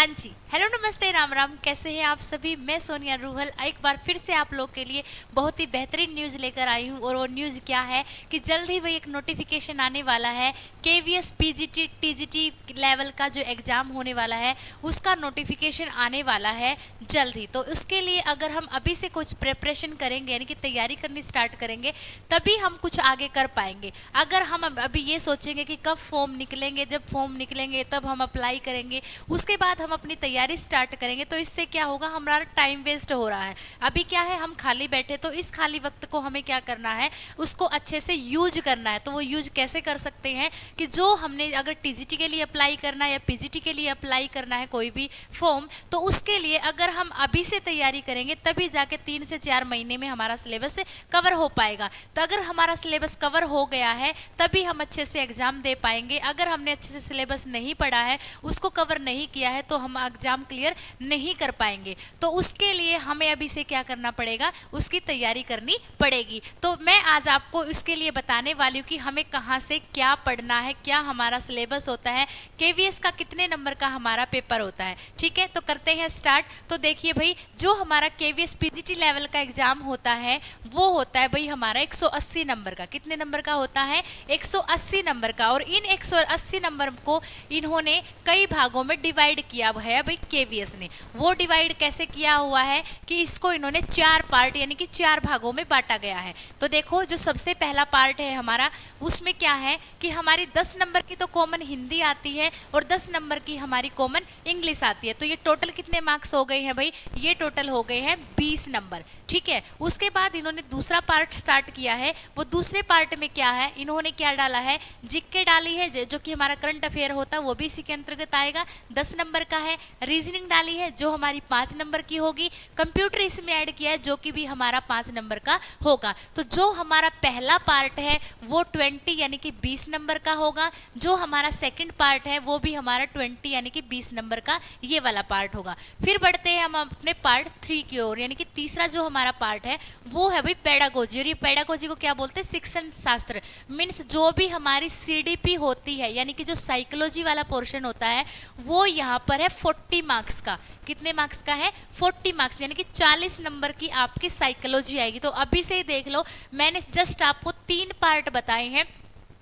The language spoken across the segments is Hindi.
हाँ जी, हेलो नमस्ते राम राम। कैसे हैं आप सभी? मैं सोनिया रूहल एक बार फिर से आप लोग के लिए बहुत ही बेहतरीन न्यूज़ लेकर आई हूँ। और वो न्यूज़ क्या है कि जल्द ही वही एक नोटिफिकेशन आने वाला है। केवीएस पीजीटी टीजीटी लेवल का जो एग्ज़ाम होने वाला है उसका नोटिफिकेशन आने वाला है जल्द ही। तो उसके लिए अगर हम अभी से कुछ प्रिपरेशन करेंगे यानी कि तैयारी करनी स्टार्ट करेंगे तभी हम कुछ आगे कर पाएंगे। अगर हम अभी ये सोचेंगे कि कब फॉर्म निकलेंगे, जब फॉर्म निकलेंगे तब हम अप्लाई करेंगे, उसके बाद हम अपनी तैयारी स्टार्ट करेंगे, तो इससे क्या होगा, हमारा टाइम वेस्ट हो रहा है। अभी क्या है, हम खाली बैठे, तो इस खाली वक्त को हमें क्या करना है, उसको अच्छे से यूज करना है। तो वो यूज कैसे कर सकते हैं कि जो हमने अगर टीजीटी के लिए अप्लाई करना है या पीजीटी के लिए अप्लाई करना है कोई भी फॉर्म, तो उसके लिए अगर हम अभी से तैयारी करेंगे तभी जाके 3 से 4 महीने में हमारा सिलेबस कवर हो पाएगा। तो अगर हमारा सिलेबस कवर हो गया है तभी हम अच्छे से एग्जाम दे पाएंगे। अगर हमने अच्छे से सिलेबस नहीं पढ़ा है, उसको कवर नहीं किया है, तो हम एग्जाम क्लियर नहीं कर पाएंगे। तो उसके लिए हमें अभी से क्या करना पड़ेगा, उसकी तैयारी करनी पड़ेगी। तो मैं आज आपको इसके लिए बताने वाली हूँ कि हमें कहाँ से क्या पढ़ना है, क्या हमारा सिलेबस होता है, केवीएस का कितने नंबर का हमारा पेपर होता है। ठीक है, तो करते हैं स्टार्ट। तो देखिए भाई, जो हमारा केवीएस पीजीटी लेवल का एग्जाम होता है वो होता है भाई हमारा 180 नंबर का। कितने नंबर का होता है? 180 नंबर का। और इन 180 नंबर को इन्होंने कई भागों में डिवाइड किया है भाई केवीएस ने। वो डिवाइड कैसे किया हुआ है कि इसको इन्होंने 4 पार्ट यानी कि 4 भागों में बांटा गया है। तो देखो, जो सबसे पहला पार्ट है हमारा, उसमें क्या है कि हमारी 10 नंबर की तो कॉमन हिंदी आती है और 10 नंबर की हमारी कॉमन इंग्लिश आती है। तो ये टोटल कितने मार्क्स हो गए हैं भाई? ये टोटल हो गए हैं 20 नंबर। ठीक है, उसके बाद इन्होंने दूसरा पार्ट स्टार्ट किया है। वो दूसरे पार्ट में क्या है, इन्होंने क्या डाला है, जीके डाली है, जो कि हमारा करंट अफेयर होता है, वो भी इसी के अंतर्गत आएगा, 10 नंबर का है। रीजनिंग डाली है जो हमारी 5 नंबर की होगी। कंप्यूटर इसमें ऐड किया है जो कि भी हमारा 5 नंबर का होगा। तो जो हमारा पहला पार्ट है वो 20 यानी कि 20 नंबर का होगा। जो हमारा सेकंड पार्ट है वो भी हमारा 20 यानी कि 20 नंबर का ये वाला पार्ट होगा। फिर बढ़ते हैं हम अपने पार्ट 3 की ओर, यानी कि तीसरा जो हमारा पार्ट है वो है भाई पेडागोजी। और ये पेडागोजी को क्या बोलते हैं? शिक्षण शास्त्र। मीन्स जो भी हमारी सीडीपी होती है यानी कि जो साइकोलॉजी वाला पोर्शन होता है वो यहाँ पर है 40 मार्क्स का। कितने मार्क्स का है? 40 मार्क्स, यानी कि 40 नंबर की आपकी साइकोलॉजी आएगी। तो अभी से ही देख लो, मैंने जस्ट आपको 3 पार्ट बताए हैं।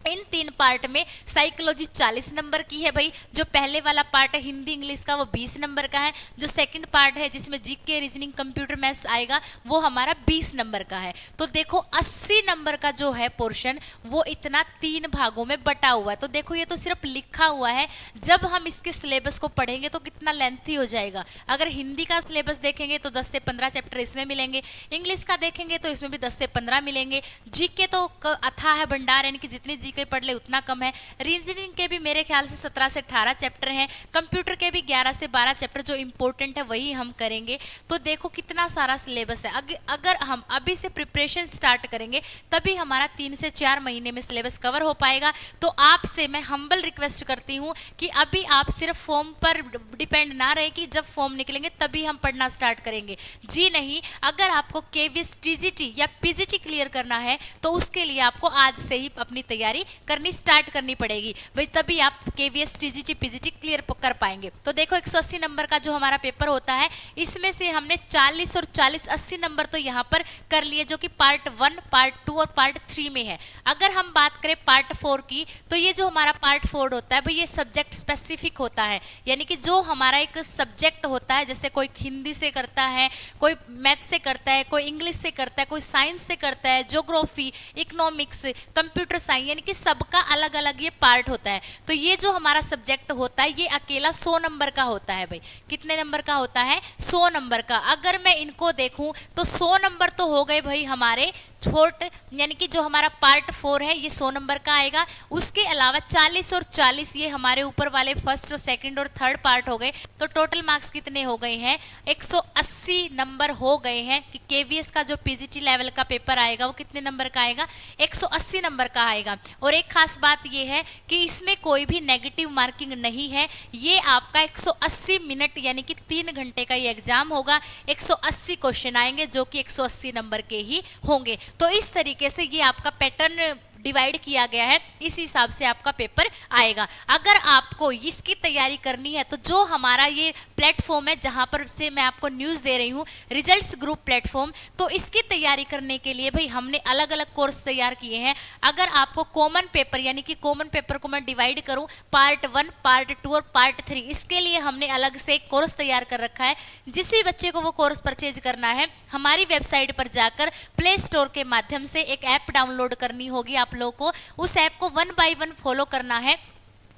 इन 3 पार्ट में साइकोलॉजी 40 नंबर की है भाई। जो पहले वाला पार्ट है हिंदी इंग्लिश का वो 20 नंबर का है। जो सेकंड पार्ट है जिसमें जीके रीजनिंग कंप्यूटर मैथ्स आएगा वो हमारा 20 नंबर का है। तो देखो 80 नंबर का जो है पोर्शन वो इतना 3 भागों में बटा हुआ है। तो देखो ये तो सिर्फ लिखा हुआ है, जब हम इसके सिलेबस को पढ़ेंगे तो कितना लेंथी हो जाएगा। अगर हिंदी का सिलेबस देखेंगे तो 10 से 15 चैप्टर इसमें मिलेंगे, इंग्लिश का देखेंगे तो इसमें भी 10 से 15 मिलेंगे, जीके तो अथाह है भंडार, यानी कि जितनी जीके पढ़ ले उतना कम है। रीजनिंग के भी मेरे ख्याल से 17 से 18 चैप्टर हैं, कंप्यूटर के भी 11 से 12 चैप्टर जो इंपॉर्टेंट है वही हम करेंगे। तो देखो कितना सारा सिलेबस है। अगर हम अभी से प्रिपरेशन स्टार्ट करेंगे तभी हमारा 3 से 4 महीने में सिलेबस कवर हो पाएगा। तो आपसे मैं हम्बल रिक्वेस्ट करती हूँ कि अभी आप सिर्फ फॉर्म पर डिपेंड ना रहे कि जब फॉर्म निकलेंगे तभी हम पढ़ना स्टार्ट करेंगे। जी नहीं, अगर आपको केवीएस टीजीटी या पीजीटी क्लियर करना है तो उसके लिए आपको आज से ही अपनी तैयारी करनी स्टार्ट करनी पड़ेगी भाई, तभी आप केवीएस टीजीटी पीजीटी क्लियर कर पाएंगे। तो देखो 180 नंबर का जो हमारा पेपर होता है इसमें से हमने 40 और 40 80 नंबर तो यहाँ पर कर लिए, जो कि पार्ट 1 पार्ट 2 और पार्ट 3 में है। अगर हम बात करें पार्ट 4 की, तो ये जो हमारा पार्ट 4 होता है भाई ये सब्जेक्ट स्पेसिफिक होता है। यानी कि जो हमारा एक सब्जेक्ट होता है, जैसे कोई हिंदी से करता है, कोई मैथ से करता है, कोई इंग्लिश से करता है, कोई साइंस से करता है, ज्योग्राफी, इकोनॉमिक्स, कंप्यूटर साइंस, यानी कि सबका अलग अलग ये पार्ट होता है। तो ये जो हमारा सब्जेक्ट होता है ये अकेला 100 नंबर का होता है भाई। कितने नंबर का होता है? 100 नंबर का। अगर मैं इनको देखूं तो 100 नंबर तो हो गए भाई हमारे छोट, यानी कि जो हमारा पार्ट 4 है ये 100 नंबर का आएगा। उसके अलावा 40 और 40 ये हमारे ऊपर वाले फर्स्ट और सेकंड और थर्ड पार्ट हो गए। तो टोटल मार्क्स कितने हो गए हैं? 180 नंबर हो गए हैं। कि केवीएस का जो पीजीटी लेवल का पेपर आएगा वो कितने नंबर का आएगा? 180 नंबर का आएगा। और एक खास बात ये है कि इसमें कोई भी नेगेटिव मार्किंग नहीं है। ये आपका 180 मिनट यानी कि 3 घंटे का ये एग्जाम होगा। 180 क्वेश्चन आएंगे जो कि 180 नंबर के ही होंगे। तो इस तरीके से ये आपका पैटर्न डिवाइड किया गया है, इस हिसाब से आपका पेपर आएगा। अगर आपको इसकी तैयारी करनी है तो जो हमारा ये प्लेटफॉर्म है जहां पर से मैं आपको न्यूज़ दे रही हूँ, रिजल्ट्स ग्रुप प्लेटफॉर्म, तो इसकी तैयारी करने के लिए भाई हमने अलग अलग कोर्स तैयार किए हैं। अगर आपको कॉमन पेपर यानी कि कॉमन पेपर को मैं डिवाइड करूं पार्ट 1, पार्ट 2 और पार्ट 3, इसके लिए हमने अलग से एक कोर्स तैयार कर रखा है। जिस भी बच्चे को वो कोर्स परचेज करना है, हमारी वेबसाइट पर जाकर प्ले स्टोर के माध्यम से एक ऐप डाउनलोड करनी होगी आप लोगों को। उस ऐप को 1 बाय 1 फॉलो करना है।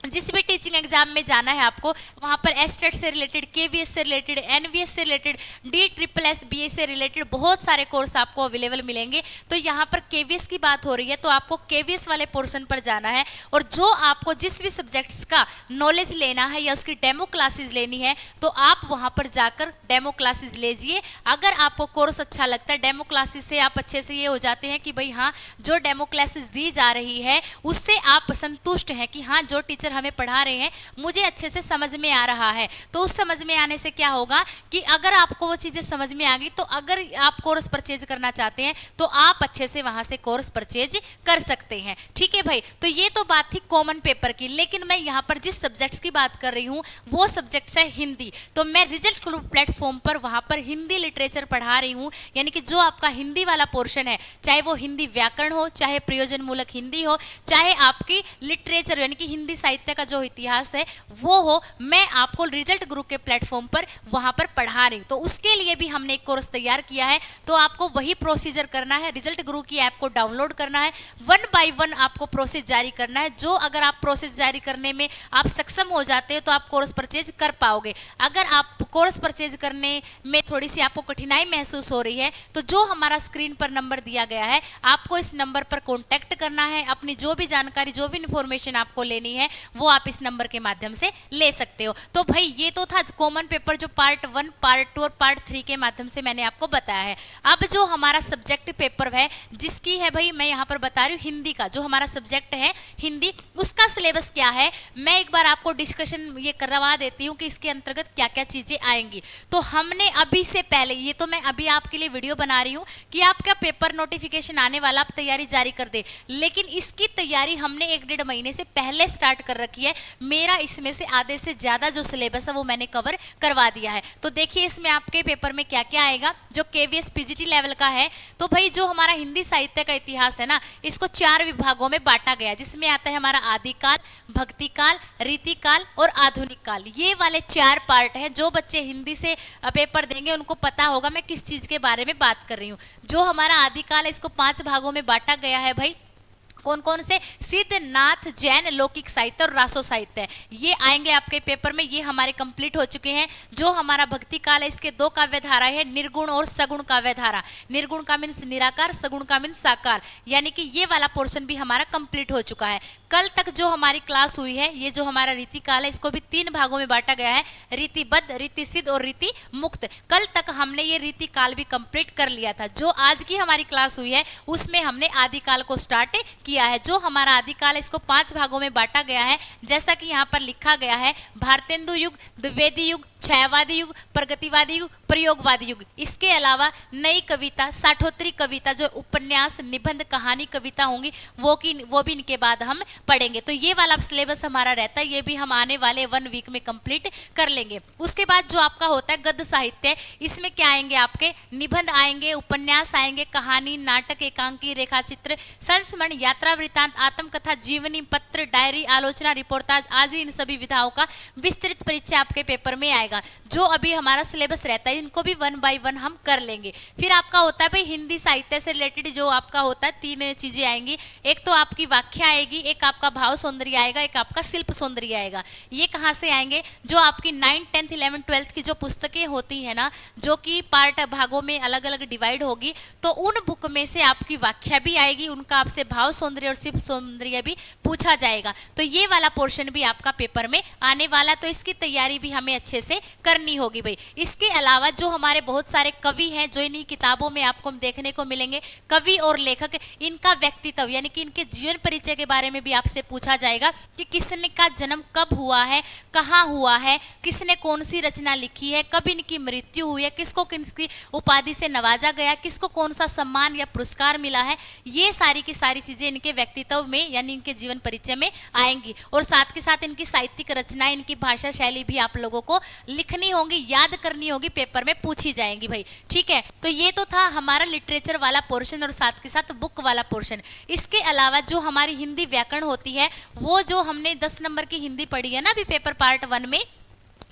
जिस भी टीचिंग एग्जाम में जाना है आपको, वहाँ पर एस्टेट से रिलेटेड, केवीएस से रिलेटेड, एनवीएस से रिलेटेड, DSSS BA से रिलेटेड बहुत सारे कोर्स आपको अवेलेबल मिलेंगे। तो यहाँ पर केवीएस की बात हो रही है तो आपको केवीएस वाले पोर्शन पर जाना है, और जो आपको जिस भी सब्जेक्ट्स का नॉलेज लेना है या उसकी डेमो क्लासेस लेनी है तो आप वहाँ पर जाकर डेमो क्लासेस लीजिए। अगर आपको कोर्स अच्छा लगता है, डेमो क्लासेस से आप अच्छे से ये हो जाते हैं कि भाई हाँ, जो डेमो क्लासेस दी जा रही है उससे आप संतुष्ट हैं कि हाँ, जो टीचर हमें पढ़ा रहे हैं मुझे अच्छे से समझ में आ रहा है। तो उस समझ में आने से क्या होगा कि अगर आपको वो चीज़ें समझ में आ गई तो अगर आप कोर्स परचेज करना चाहते हैं तो आप अच्छे से वहां से कोर्स परचेज कर सकते हैं। ठीक है भाई, तो ये तो बात थी कॉमन पेपर की, लेकिन मैं यहाँ पर जिस सब्जेक्ट्स की बात कर रही हूँ वो सब्जेक्ट्स है हिंदी। तो मैं रिजल्ट ग्रुप प्लेटफॉर्म पर वहां पर हिंदी लिटरेचर पढ़ा रही हूँ, यानी कि जो आपका हिंदी वाला पोर्शन है, चाहे वो हिंदी व्याकरण हो, चाहे प्रयोजन मूलक हिंदी हो, चाहे आपकी लिटरेचर यानी कि हिंदी साहित्य का जो इतिहास है वो हो, मैं आपको रिजल्ट ग्रुप के प्लेटफॉर्म पर वहां पर पढ़ा रही हूं। तो उसके लिए भी हमने एक कोर्स तैयार किया है। तो आपको वही प्रोसीजर करना है, रिजल्ट ग्रुप की ऐप को डाउनलोड करना है, 1 बाय 1 आपको प्रोसेस जारी करना है। जो अगर आप प्रोसेस जारी करने में आप सक्षम हो जाते हो तो आप कोर्स परचेज कर पाओगे। अगर आप कोर्स परचेज करने में थोड़ी सी आपको कठिनाई महसूस हो रही है तो जो हमारा स्क्रीन पर नंबर दिया गया है, आपको इस नंबर पर कॉन्टैक्ट करना है। अपनी जो भी जानकारी, जो भी इंफॉर्मेशन आपको लेनी है वो आप इस नंबर के माध्यम से ले सकते हो। तो भाई ये तो था कॉमन पेपर जो पार्ट 1, पार्ट 2 और पार्ट 3 के माध्यम से मैंने आपको बताया है। अब जो हमारा सब्जेक्ट पेपर है जिसकी है भाई मैं यहाँ पर बता रही हूँ हिंदी का, जो हमारा सब्जेक्ट है हिंदी, उसका सिलेबस क्या है मैं एक बार आपको डिस्कशन ये करवा देती हूँ कि इसके अंतर्गत क्या क्या चीजें आएंगी। तो हमने अभी से पहले, ये तो मैं अभी आपके लिए वीडियो बना रही हूँ कि आपका पेपर नोटिफिकेशन आने वाला, आप तैयारी जारी कर दे, लेकिन इसकी तैयारी हमने 1-1.5 महीने से पहले स्टार्ट कर रखी है। मेरा इसमें से आधे से ज्यादा जो सिलेबस है वो मैंने कवर करवा दिया है। तो देखिए इसमें आपके पेपर में क्या क्या आएगा। जो केवीएस पीजीटी लेवल का है, तो भाई जो हमारा हिंदी साहित्य का इतिहास है ना, इसको 4 विभागों में बांटा गया, जिसमें आता है हमारा आदिकाल, भक्तिकाल, रीतिकाल और आधुनिक काल। ये वाले 4 पार्ट हैं। जो बच्चे हिंदी से पेपर देंगे उनको पता होगा मैं किस चीज के बारे में बात कर रही हूँ। जो हमारा आदिकाल है इसको 5 भागों में बांटा गया है भाई। कौन कौन से? सिद्ध, नाथ, जैन, लौकिक साहित्य और रासो साहित्य, ये आएंगे आपके पेपर में। ये हमारे कंप्लीट हो चुके हैं। जो हमारा भक्ति काल है इसके 2 काव्य धारा है, निर्गुण और सगुण काव्य धारा। निर्गुण का मीन्स निराकार, सगुण का मीन्स साकार, यानी कि ये वाला पोर्शन भी हमारा कंप्लीट हो चुका है। कल तक जो हमारी क्लास हुई है, ये जो हमारा रीति काल है इसको भी 3 भागों में बांटा गया है, रीतिबद्ध, रीति सिद्ध और रीति मुक्त। कल तक हमने ये रीति काल भी कंप्लीट कर लिया था। जो आज की हमारी क्लास हुई है उसमें हमने आदिकाल को स्टार्ट किया है। जो हमारा आदिकाल है इसको 5 भागों में बांटा गया है, जैसा कि यहाँ पर लिखा गया है, भारतेंदु युग, द्विवेदी युग, छायावादी युग, प्रगतिवादी युग, प्रयोगवादी युग। इसके अलावा नई कविता, साठोत्तरी कविता, जो उपन्यास, निबंध, कहानी, कविता होंगी वो भी इनके बाद हम पढ़ेंगे। तो ये वाला सिलेबस हमारा रहता है, ये भी हम आने वाले 1 वीक में कंप्लीट कर लेंगे। उसके बाद जो आपका होता है गद्य साहित्य, इसमें क्या आएंगे आपके? निबंध आएंगे, उपन्यास आएंगे, कहानी, नाटक, एकांकी, रेखाचित्र, संस्मरण, यात्रा वृत्तांत, आत्मकथा, जीवनी, पत्र, डायरी, आलोचना, रिपोर्टाज, आज इन सभी विधाओं का विस्तृत परिचय आपके पेपर में आएगा। जो अभी हमारा सिलेबस रहता है इनको भी 1 बाय 1 हम कर लेंगे। फिर आपका होता है भाई हिंदी साहित्य से रिलेटेड जो आपका होता है 3 चीजें आएंगी। एक तो आपकी व्याख्या आएगी, एक आपका भाव सौंदर्य आएगा, एक आपका शिल्प सौंदर्य आएगा। ये कहाँ से आएंगे? जो आपकी 9th, 10th, 11th, 12th की जो पुस्तकें होती है ना, जो कि पार्ट भागों में अलग अलग डिवाइड होगी, तो उन बुक में से आपकी व्याख्या भी आएगी, उनका आपसे भाव सौंदर्य और शिल्प सौंदर्य भी पूछा जाएगा। तो ये वाला पोर्शन भी आपका पेपर में आने वाला, तो इसकी तैयारी भी हमें अच्छे से करनी होगी भाई। इसके अलावा जो हमारे बहुत सारे कवि हैं जो इन्हीं किताबों में आपको देखने को मिलेंगे, कवि और लेखक, इनका व्यक्तित्व यानी कि इनके जीवन परिचय के बारे में भी आपसे पूछा जाएगा कि किसने का जन्म कब हुआ है, कहाँ हुआ है, किसने कौन सी रचना लिखी है, कब इनकी मृत्यु हुई है, किसको किसकी उपाधि से नवाजा गया, किसको कौन सा सम्मान या पुरस्कार मिला है। ये सारी की सारी चीजें इनके व्यक्तित्व में यानी इनके जीवन परिचय में आएंगी, और साथ के साथ इनकी साहित्यिक रचनाएं, इनकी भाषा शैली भी आप लोगों को लिखनी होगी, याद करनी होगी, पेपर में पूछी जाएंगी भाई। ठीक है, तो ये तो था हमारा लिटरेचर वाला पोर्शन और साथ के साथ बुक वाला पोर्शन। इसके अलावा जो हमारी हिंदी व्याकरण होती है, वो जो हमने 10 नंबर की हिंदी पढ़ी है ना अभी पेपर पार्ट 1 में,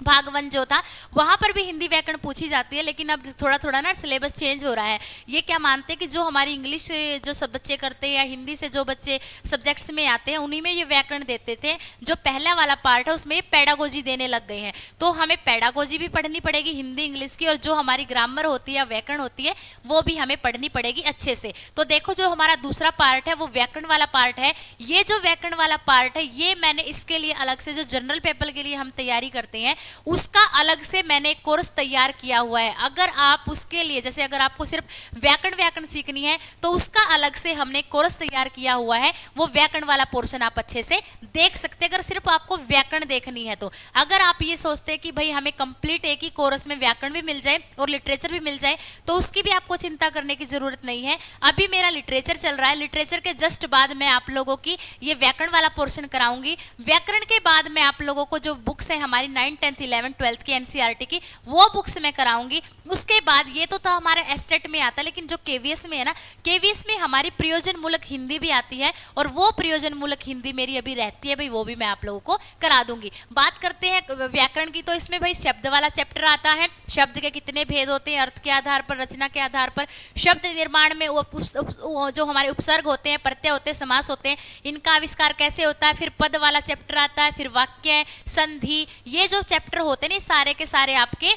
भाग 1 जो था, वहां पर भी हिंदी व्याकरण पूछी जाती है, लेकिन अब थोड़ा थोड़ा ना सिलेबस चेंज हो रहा है। ये क्या मानते हैं कि जो हमारी इंग्लिश जो सब बच्चे करते हैं या हिंदी से जो बच्चे सब्जेक्ट्स में आते हैं उन्हीं में ये व्याकरण देते थे, जो पहला वाला पार्ट है उसमें पेडागोजी देने लग गए हैं। तो हमें पेडागोजी भी पढ़नी पड़ेगी हिंदी इंग्लिश की, और जो हमारी ग्रामर होती है, व्याकरण होती है, वो भी हमें पढ़नी पड़ेगी अच्छे से। तो देखो जो हमारा दूसरा पार्ट है वो व्याकरण वाला पार्ट है। ये जो व्याकरण वाला पार्ट है ये मैंने इसके लिए अलग से, जो जनरल पेपर के लिए हम तैयारी करते हैं उसका अलग से मैंने एक कोर्स तैयार किया हुआ है। अगर आप उसके लिए, जैसे अगर आपको सिर्फ व्याकरण सीखनी है तो उसका अलग से हमने कोर्स तैयार किया हुआ है, वो व्याकरण वाला पोर्शन आप अच्छे से देख सकते हैं अगर सिर्फ आपको व्याकरण देखनी है तो। अगर आप ये सोचते हैं कि भाई हमें कंप्लीट एक ही कोर्स में व्याकरण भी मिल जाए और लिटरेचर भी मिल जाए, तो उसकी भी आपको चिंता करने की जरूरत नहीं है। अभी मेरा लिटरेचर चल रहा है, लिटरेचर के जस्ट बाद मैं आप लोगों की ये व्याकरण वाला पोर्शन कराऊंगी। व्याकरण के बाद मैं आप लोगों को जो बुक्स है हमारी 9th 10th 11th 12th की एनसीईआरटी की, वो बुक्स मैं कराऊंगी। उसके बाद ये तो था हमारा एस्टेट में आता है, लेकिन जो केवीएस में है ना, केवीएस में हमारी प्रयोजन मूलक हिंदी भी आती है, और वो प्रयोजन मूलक हिंदी मेरी अभी रहती है भाई, वो भी मैं आप लोगों को करा दूंगी। बात करते हैं व्याकरण की, तो इसमें भाई शब्द वाला चैप्टर आता है। शब्द के कितने भेद होते हैं, अर्थ के आधार पर, रचना के आधार पर, शब्द निर्माण में जो हमारे उपसर्ग होते हैं, प्रत्यय होते हैं, समास होते हैं, इनका आविष्कार कैसे होता है। फिर पद वाला चैप्टर आता है, फिर वाक्य, संधि, ये जो चैप्टर होते हैं सारे के सारे आपके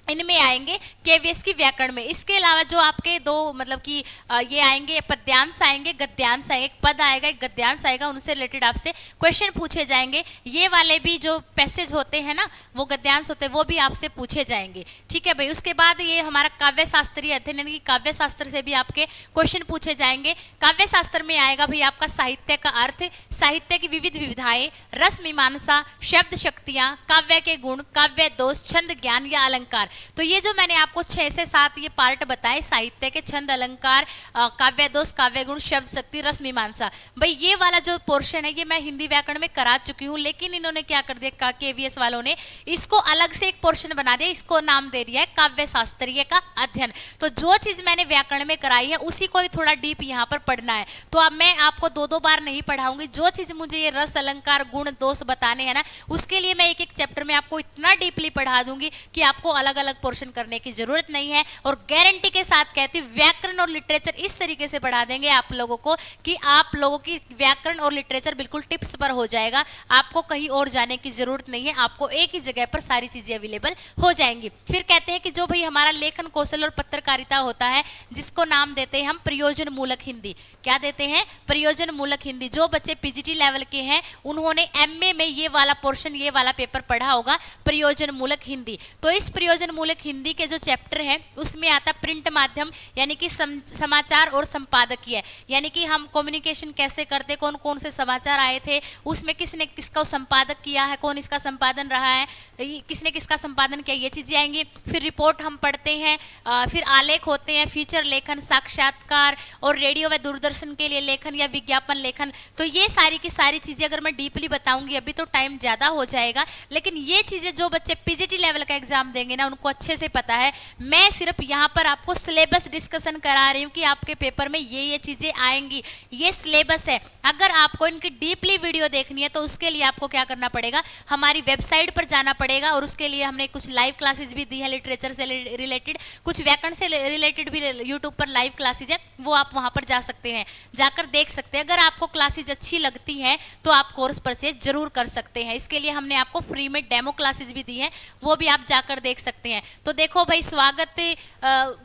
इनमें आएंगे केवीएस की व्याकरण में। इसके अलावा जो आपके दो मतलब कि ये आएंगे, पद्यांश आएंगे, गद्यांश आएंगे, एक पद आएगा एक गद्यांश आएगा, उनसे रिलेटेड आपसे क्वेश्चन पूछे जाएंगे। ये वाले भी जो पैसेज होते हैं ना, वो गद्यांश होते हैं, वो भी आपसे पूछे जाएंगे। ठीक है भाई। उसके बाद ये हमारा काव्य शास्त्रीय अध्ययन यानी कि काव्य शास्त्र से भी आपके क्वेश्चन पूछे जाएंगे। काव्य शास्त्र में आएगा भाई आपका साहित्य का अर्थ, साहित्य की विविध विविधाएं, रस मीमांसा, शब्द शक्तियां, काव्य के गुण, काव्य दोष, छंद ज्ञान या अलंकार। तो ये जो मैंने आपको 6 से 7 ये पार्ट बताए, साहित्य के, छंद, अलंकार, काव्य दोष, काव्य गुण, शब्द शक्ति, रस मीमांसा, भाई ये वाला जो पोर्शन है ये मैं हिंदी व्याकरण में करा चुकी हूँ, लेकिन इन्होंने क्या कर दिया केवीएस वालों ने, इसको अलग से एक पोर्शन बना दिया, इसको नाम दे दिया है काव्य शास्त्रीय का अध्ययन। तो जो चीज मैंने व्याकरण में कराई है उसी को ही थोड़ा डीप यहाँ पर पढ़ना है। तो अब मैं आपको 2-2 बार नहीं पढ़ाऊंगी, जो चीज मुझे ये रस, अलंकार, गुण, दोष बताने हैं ना, उसके लिए मैं एक एक चैप्टर में आपको इतना डीपली पढ़ा दूंगी कि आपको अलग अलग पोर्शन करने की जरूरत नहीं है। और गारंटी के साथ कहती हूँ व्याकरण और लिटरेचर इस तरीके से पढ़ा देंगे आप लोगों को कि आप लोगों की व्याकरण और लिटरेचर बिल्कुल टिप्स पर हो जाएगा। आपको कहीं और जाने की जरूरत नहीं है, आपको एक ही जगह पर सारी चीजें अवेलेबल हो जाएंगी। फिर कहते हैं कि जो भाई हमारा लेखन कौशल और पत्रकारिता होता है, जिसको नाम देते हैं हम प्रयोजन मूलक हिंदी। क्या देते हैं? प्रयोजन मूलक हिंदी। जो बच्चे पीजीटी लेवल के हैं उन्होंने एमए में ये वाला पोर्शन, ये वाला पेपर पढ़ा होगा, प्रयोजन मूलक हिंदी। तो इस प्रयोजन मूलक हिंदी के जो चैप्टर है उसमें आता प्रिंट माध्यम यानी कि समाचार और संपादकीय, यानी कि हम कम्युनिकेशन कैसे करते, कौन कौन से समाचार आए थे, उसमें किसने किसका संपादक किया है, कौन इसका संपादन रहा है, किसने किसका संपादन किया, ये चीजें आएंगी। फिर रिपोर्ट हम पढ़ते हैं, फिर आलेख होते हैं, फीचर लेखन, साक्षात्कार और रेडियो व दूरदर्शन के लिए लेखन या विज्ञापन लेखन। तो ये सारी की सारी चीजें अगर मैं डीपली बताऊंगी अभी तो टाइम ज्यादा हो जाएगा, लेकिन ये चीजें जो बच्चे पीजीटी लेवल का एग्जाम देंगे ना उनको अच्छे से पता है। मैं सिर्फ यहाँ पर आपको सिलेबस डिस्कशन करा रही हूँ कि आपके पेपर में ये चीजें आएंगी, ये सिलेबस है। अगर आपको इनकी डीपली वीडियो देखनी है तो उसके लिए आपको क्या करना पड़ेगा, हमारी वेबसाइट पर जाना पड़ेगा, और उसके लिए हमने कुछ लाइव क्लासेस भी दी है लिटरेचर से रिलेटेड, कुछ व्याकरण से रिलेटेड भी यूट्यूब पर लाइव क्लासेज है, वो आप वहां पर जा सकते हैं, जाकर देख सकते हैं। अगर आपको क्लासेज अच्छी लगती हैं तो आप कोर्स परचेज जरूर कर सकते हैं। इसके लिए हमने आपको फ्री में डेमो क्लासेज भी दी है, वो भी आप जाकर देख सकते हैं। तो देखो भाई, स्वागत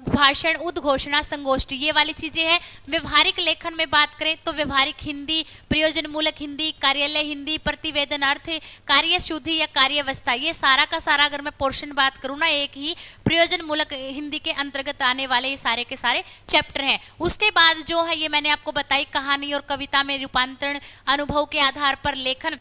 भाषण, उद्घोषणा, संगोष्ठी, ये वाली चीजें हैं। व्यवहारिक लेखन में बात करें तो व्यवहारिक हिंदी, प्रयोजन मूलक हिंदी, कार्यालय हिंदी, प्रतिवेदन अर्थ, कार्य शुद्धि या कार्यवस्था, ये सारा का सारा अगर मैं पोर्शन बात करूँ ना, एक ही प्रयोजन मूलक हिंदी के अंतर्गत आने वाले ये सारे के सारे चैप्टर हैं। उसके बाद जो है ये मैंने आपको बताई कहानी और कविता में रूपांतरण, अनुभव के आधार पर लेखन,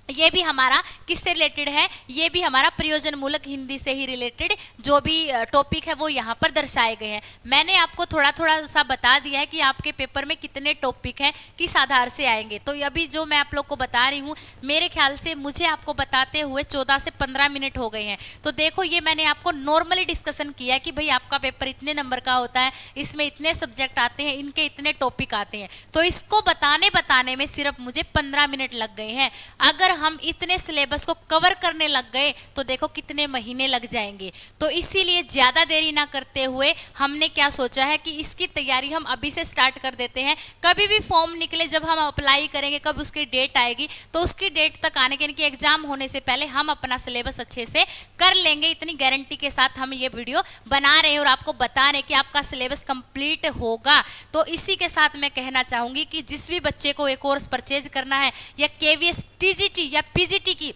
ये भी हमारा किससे रिलेटेड है, ये भी हमारा प्रयोजन मूलक हिंदी से ही रिलेटेड जो भी टॉपिक है वो यहाँ पर दर्शाए गए हैं। मैंने आपको थोड़ा थोड़ा सा बता दिया है कि आपके पेपर में कितने टॉपिक हैं, किस आधार से आएंगे। तो अभी जो मैं आप लोग को बता रही हूँ, मेरे ख्याल से मुझे आपको बताते हुए 14 से 15 मिनट हो गए हैं। तो देखो, ये मैंने आपको नॉर्मली डिस्कशन किया कि भाई आपका पेपर इतने नंबर का होता है, इसमें इतने सब्जेक्ट आते हैं, इनके इतने टॉपिक आते हैं। तो इसको बताने में सिर्फ मुझे 15 मिनट लग गए हैं। अगर हम इतने सिलेबस को कवर करने लग गए तो देखो कितने महीने लग जाएंगे। तो इसीलिए ज्यादा देरी ना करते हुए हमने क्या सोचा है कि इसकी तैयारी हम अभी से स्टार्ट कर देते हैं। कभी भी फॉर्म निकले, जब हम अप्लाई करेंगे, कब उसकी डेट आएगी, तो उसकी डेट तक आने के, इनकी एग्जाम होने से पहले हम अपना सिलेबस अच्छे से कर लेंगे। इतनी गारंटी के साथ हम ये वीडियो बना रहे हैं और आपको बता रहे हैं कि आपका सिलेबस कंप्लीट होगा। तो इसी के साथ मैं कहना चाहूंगी कि जिस भी बच्चे को एक कोर्स परचेज करना है, या केवीएस, टीजीटी या पीजीटी की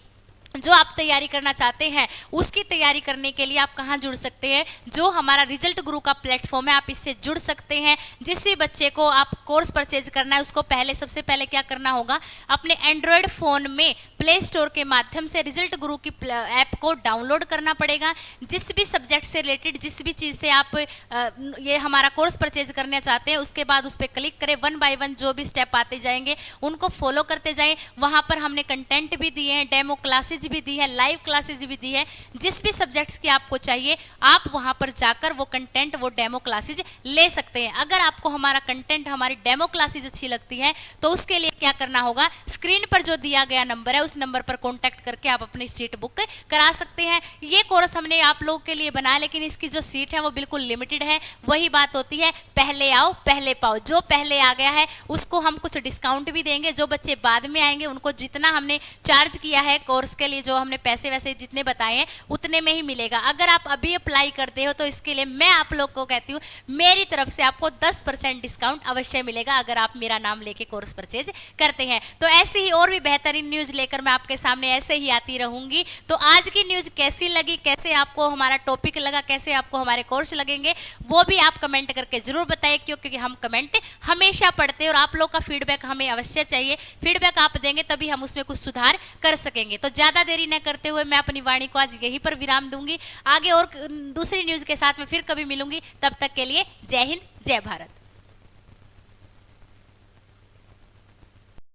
जो आप तैयारी करना चाहते हैं, उसकी तैयारी करने के लिए आप कहाँ जुड़ सकते हैं, जो हमारा रिजल्ट गुरु का प्लेटफॉर्म है, आप इससे जुड़ सकते हैं। जिस भी बच्चे को आप कोर्स परचेज करना है, उसको सबसे पहले क्या करना होगा, अपने एंड्रॉयड फोन में प्ले स्टोर के माध्यम से रिजल्ट गुरु की ऐप को डाउनलोड करना पड़ेगा। जिस भी सब्जेक्ट से रिलेटेड, जिस भी चीज़ से आप ये हमारा कोर्स परचेज करना चाहते हैं, उसके बाद उस पर क्लिक करें। 1 बाय 1 जो भी स्टेप आते जाएंगे उनको फॉलो करते जाएं। वहाँ पर हमने कंटेंट भी दिए हैं, डेमो क्लासेज भी दी है, लाइव क्लासेज भी दी है। जिस भी सब्जेक्ट्स की आपको चाहिए, आप वहां पर जाकर वो कंटेंट, वो डेमो क्लासेज ले सकते हैं। अगर आपको हमारा कंटेंट, हमारी डेमो क्लासेज अच्छी लगती है, तो उसके लिए क्या करना होगा, स्क्रीन पर जो दिया गया नंबर है, उस नंबर पर कॉन्टैक्ट करके आप अपनी सीट बुक करा सकते हैं। ये कोर्स हमने आप लोगों के लिए बनाया, लेकिन इसकी जो सीट है वो बिल्कुल लिमिटेड है। वही बात होती है, पहले आओ पहले पाओ। जो पहले आ गया है उसको हम कुछ डिस्काउंट भी देंगे। जो बच्चे बाद में आएंगे उनको जितना हमने चार्ज किया है कोर्स के लिए, जो हमने पैसे वैसे जितने बताए हैं, उतने में ही मिलेगा। अगर आप अभी अप्लाई करते हो तो इसके लिए मैं आप लोग को कहती हूँ, मेरी तरफ से आपको 10% डिस्काउंट अवश्य मिलेगा अगर आप मेरा नाम लेके कोर्स परचेज करते हैं। तो ऐसे ही और भी बेहतरीन न्यूज लेकर मैं आपके सामने ऐसे ही आती रहूंगी। तो आज की न्यूज कैसी लगी, कैसे आपको हमारा टॉपिक लगा, कैसे आपको हमारे कोर्स लगेंगे, वो भी आप कमेंट करके जरूर बताइए, क्योंकि हम कमेंट हमेशा पढ़ते हैं और आप लोग का फीडबैक हमें अवश्य चाहिए। फीडबैक आप देंगे तभी हम उसमें कुछ सुधार कर सकेंगे। तो ज्यादा देरी न करते हुए मैं अपनी वाणी को आज यहीं पर विराम दूंगी। आगे और दूसरी न्यूज के साथ में फिर कभी मिलूंगी। तब तक के लिए जय हिंद, जय भारत।